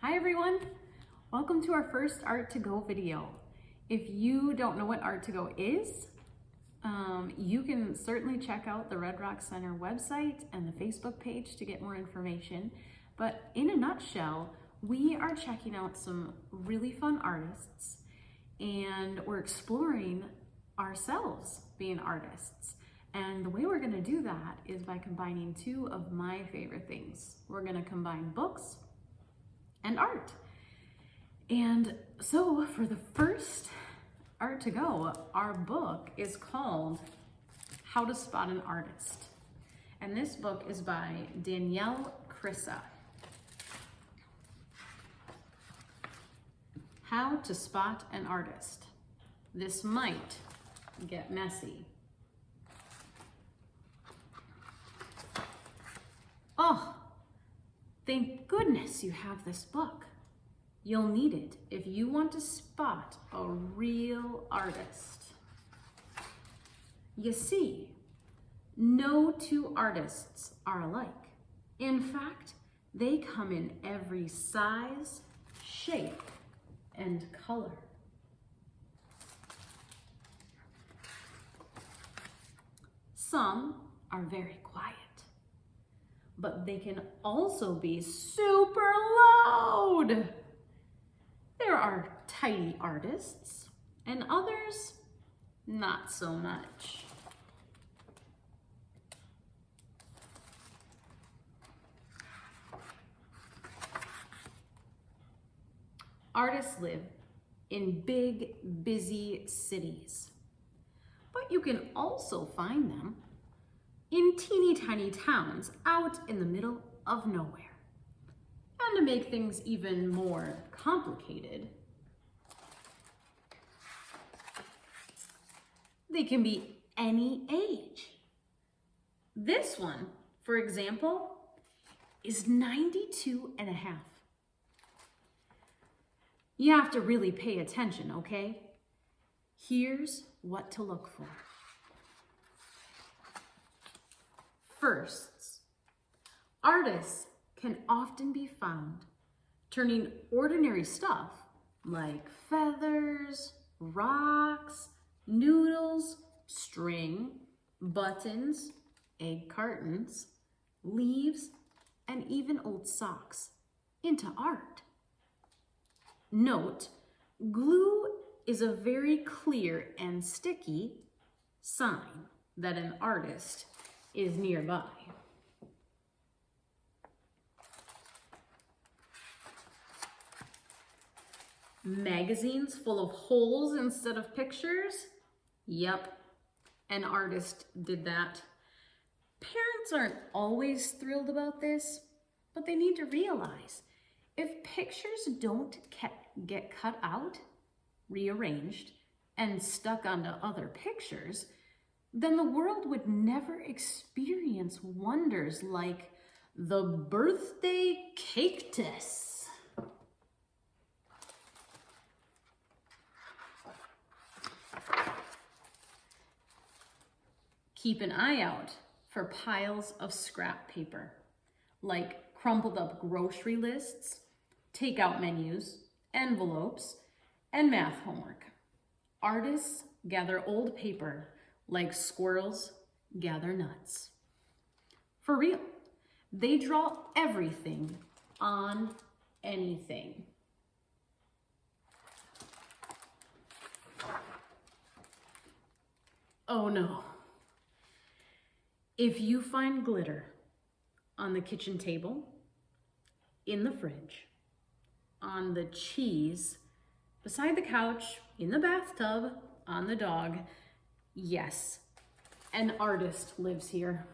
Hi everyone, welcome to our first Art to Go video. If you don't know what Art to Go is, you can certainly check out the Red Rock Center website and the Facebook page to get more information. But in a nutshell, we are checking out some really fun artists and we're exploring ourselves being artists. And the way we're gonna do that is by combining two of my favorite things. We're gonna combine books and art. And so for the first Art to Go, our book is called How to Spot an Artist. And this book is by Danielle Krysa. How to Spot an Artist. This might get messy. Oh, thank goodness you have this book. You'll need it if you want to spot a real artist. You see, no two artists are alike. In fact, they come in every size, shape, and color. Some are very quiet, but they can also be super loud. There are tidy artists and others not so much. Artists live in big, busy cities, but you can also find them in teeny tiny towns out in the middle of nowhere. And to make things even more complicated, they can be any age. This one, for example, is 92 and a half. You have to really pay attention, okay? Here's what to look for. Firsts. Artists can often be found turning ordinary stuff like feathers, rocks, noodles, string, buttons, egg cartons, leaves, and even old socks into art. Note, glue is a very clear and sticky sign that an artist is nearby. Magazines full of holes instead of pictures? Yep, an artist did that. Parents aren't always thrilled about this, but they need to realize if pictures don't get cut out, rearranged, and stuck onto other pictures, then the world would never experience wonders like the birthday cactus. Keep an eye out for piles of scrap paper, like crumpled up grocery lists, takeout menus, envelopes, and math homework. Artists gather old paper like squirrels gather nuts. For real, they draw everything on anything. Oh no. If you find glitter on the kitchen table, in the fridge, on the cheese, beside the couch, in the bathtub, on the dog, yes, an artist lives here.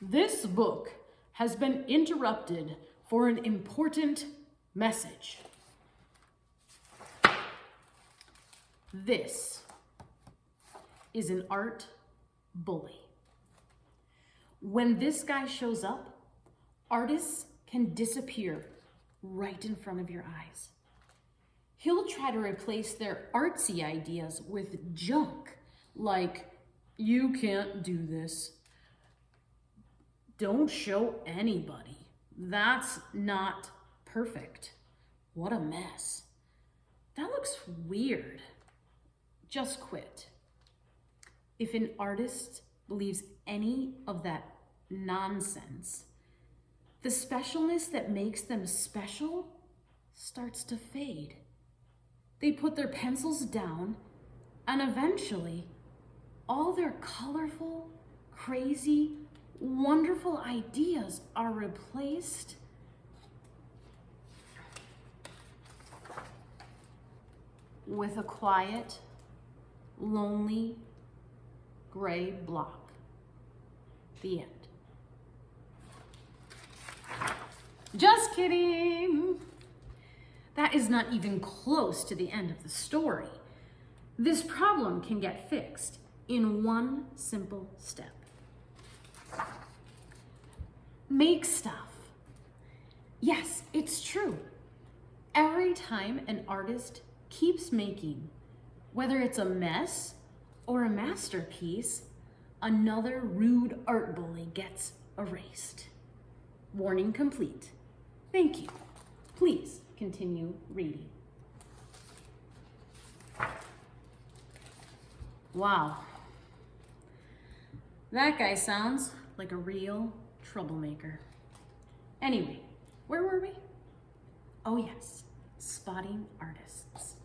This book has been interrupted for an important message. This is an art bully. When this guy shows up, artists can disappear right in front of your eyes. He'll try to replace their artsy ideas with junk, like, you can't do this, Don't show anybody. That's not perfect. What a mess. That looks weird. Just quit. If an artist believes any of that nonsense, the specialness that makes them special starts to fade. They put their pencils down, and eventually, all their colorful, crazy, wonderful ideas are replaced with a quiet, lonely, gray block. The end. Just kidding. That is not even close to the end of the story. This problem can get fixed in one simple step. Make stuff. Yes, it's true. Every time an artist keeps making, whether it's a mess or a masterpiece, another rude art bully gets erased. Warning complete. Thank you. Please continue reading. Wow. That guy sounds like a real troublemaker. Anyway, where were we? Oh yes, spotting artists.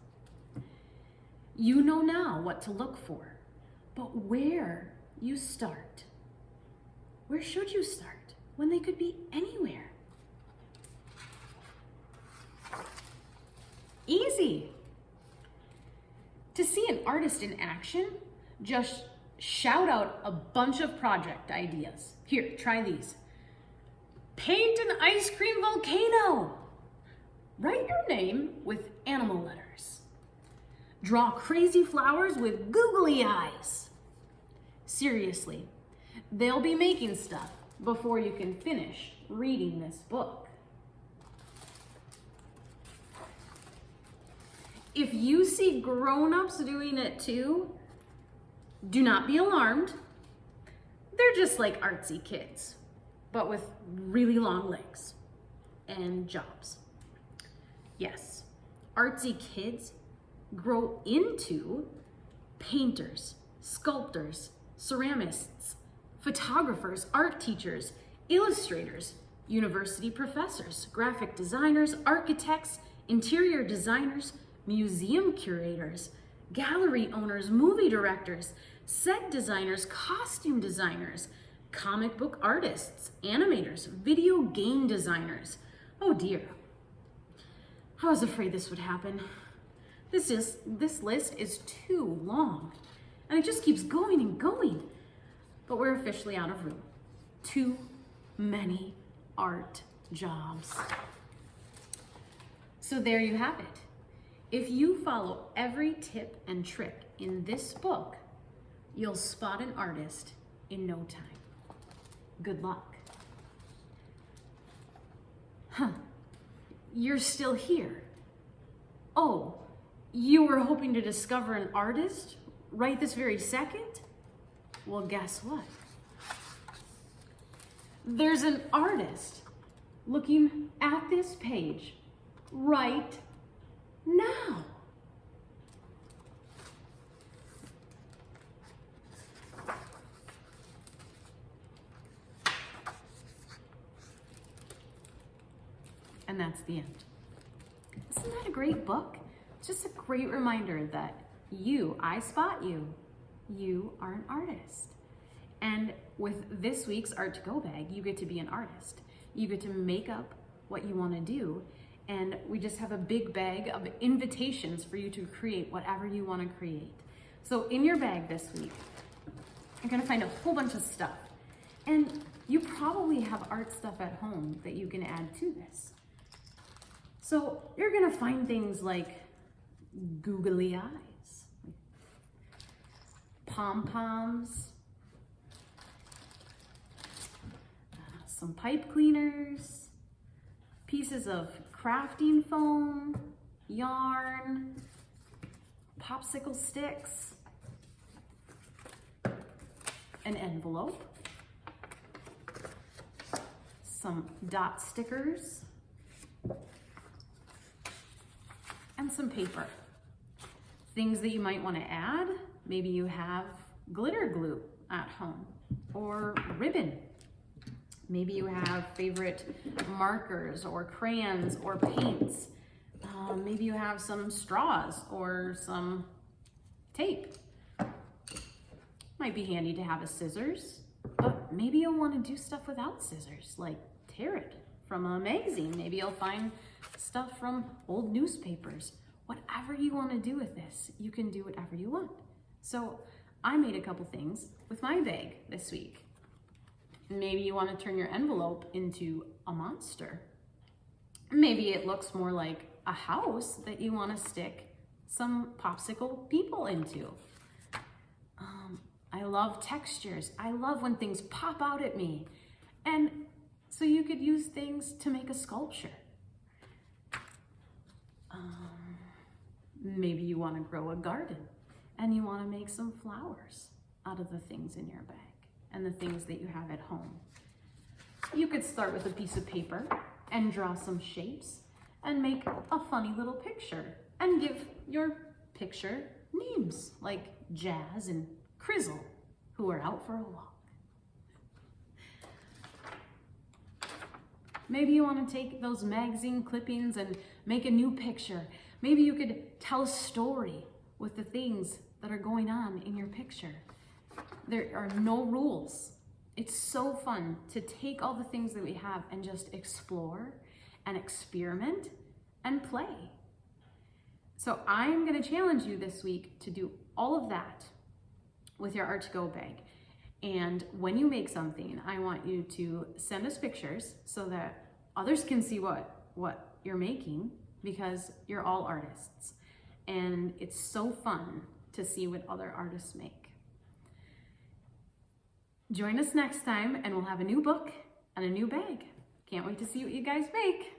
You know now what to look for, but where you start? Where should you start when they could be anywhere? Easy. To see an artist in action, just shout out a bunch of project ideas. Here, try these. Paint an ice cream volcano. Write your name with animal letters. Draw crazy flowers with googly eyes. Seriously, they'll be making stuff before you can finish reading this book. If you see grown-ups doing it too, do not be alarmed. They're just like artsy kids, but with really long legs and jobs. Yes, artsy kids grow into painters, sculptors, ceramists, photographers, art teachers, illustrators, university professors, graphic designers, architects, interior designers, museum curators, gallery owners, movie directors, set designers, costume designers, comic book artists, animators, video game designers. Oh dear. I was afraid this would happen. This list is too long, and it just keeps going and going. But we're officially out of room. Too many art jobs. So there you have it. If you follow every tip and trick in this book, you'll spot an artist in no time. Good luck. Huh, you're still here. Oh, you were hoping to discover an artist right this very second? Well, guess what? There's an artist looking at this page right now. And that's the end. Isn't that a great book? It's just a great reminder that I spot you. You are an artist. And with this week's Art to Go bag, you get to be an artist. You get to make up what you want to do. And we just have a big bag of invitations for you to create whatever you want to create. So in your bag this week, you're going to find a whole bunch of stuff. And you probably have art stuff at home that you can add to this. So you're going to find things like googly eyes, pom-poms, some pipe cleaners, pieces of crafting foam, yarn, popsicle sticks, an envelope, some dot stickers, and some paper. Things that you might want to add, maybe you have glitter glue at home or ribbon. Maybe you have favorite markers or crayons or paints. Maybe you have some straws or some tape. Might be handy to have a scissors, but maybe you'll want to do stuff without scissors, like tear it from a magazine. Maybe you'll find stuff from old newspapers. Whatever you want to do with this, you can do whatever you want. So I made a couple things with my bag this week. Maybe you want to turn your envelope into a monster. Maybe it looks more like a house that you want to stick some popsicle people into. I love textures. I love when things pop out at me. And so you could use things to make a sculpture. Maybe you want to grow a garden and you want to make some flowers out of the things in your bag and the things that you have at home. You could start with a piece of paper and draw some shapes and make a funny little picture and give your picture names like Jazz and Krysa, who are out for a walk. Maybe you want to take those magazine clippings and make a new picture. Maybe you could tell a story with the things that are going on in your picture. There are no rules. It's so fun to take all the things that we have and just explore and experiment and play. So I'm going to challenge you this week to do all of that with your Art2Go bag. And when you make something, I want you to send us pictures so that others can see what you're making, because you're all artists. And it's so fun to see what other artists make. Join us next time and we'll have a new book and a new bag. Can't wait to see what you guys make.